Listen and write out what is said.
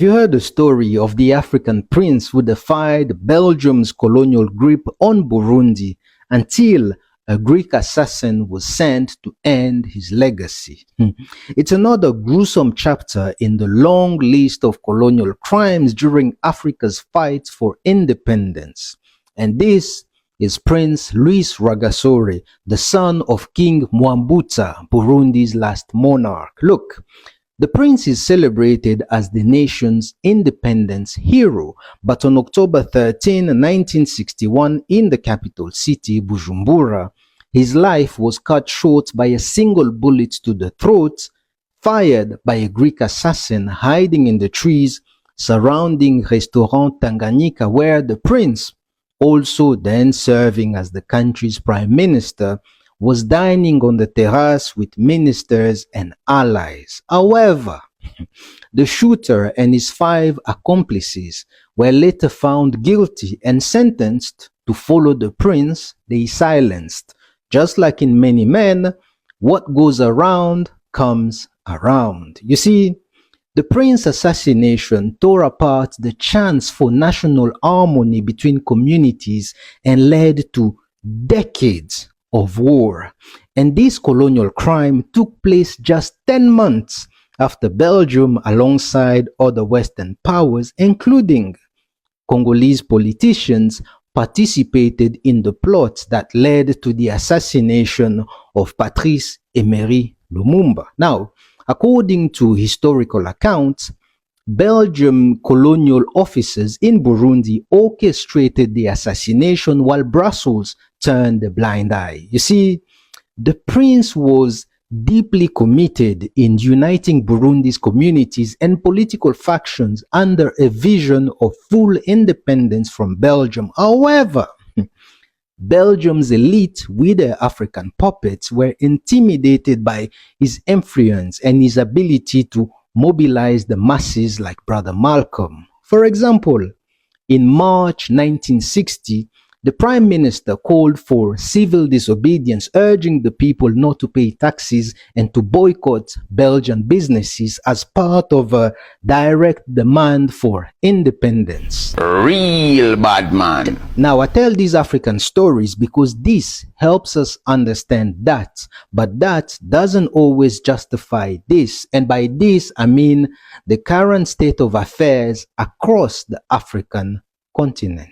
You heard the story of the African prince who defied Belgium's colonial grip on Burundi until a Greek assassin was sent to end his legacy. It's another gruesome chapter in the long list of colonial crimes during Africa's fight for independence. And this is Prince Louis Rwagasore, the son of King Mwambutsa, Burundi's last monarch. Look, the prince is celebrated as the nation's independence hero, but on October 13, 1961, in the capital city, Bujumbura, his life was cut short by a single bullet to the throat, fired by a Greek assassin hiding in the trees surrounding Restaurant Tanganyika, where the prince, also then serving as the country's prime minister, was dining on the terrace with ministers and allies. However, the shooter and his 5 accomplices were later found guilty and sentenced to follow the prince they silenced. Just like in many men, what goes around comes around. You see, the prince assassination tore apart the chance for national harmony between communities and led to decades of war. And this colonial crime took place just 10 months after Belgium, alongside other Western powers, including Congolese politicians, participated in the plot that led to the assassination of Patrice Emery Lumumba. Now, according to historical accounts, Belgian colonial officers in Burundi orchestrated the assassination while Brussels turned a blind eye. You see, the prince was deeply committed in uniting Burundi's communities and political factions under a vision of full independence from Belgium. However, Belgium's elite, with their African puppets, were intimidated by his influence and his ability to mobilize the masses like Brother Malcolm. For example, in March 1960, the Prime Minister called for civil disobedience, urging the people not to pay taxes and to boycott Belgian businesses as part of a direct demand for independence. Real bad man. Now, I tell these African stories because this helps us understand that, but that doesn't always justify this. And by this, I mean the current state of affairs across the African continent.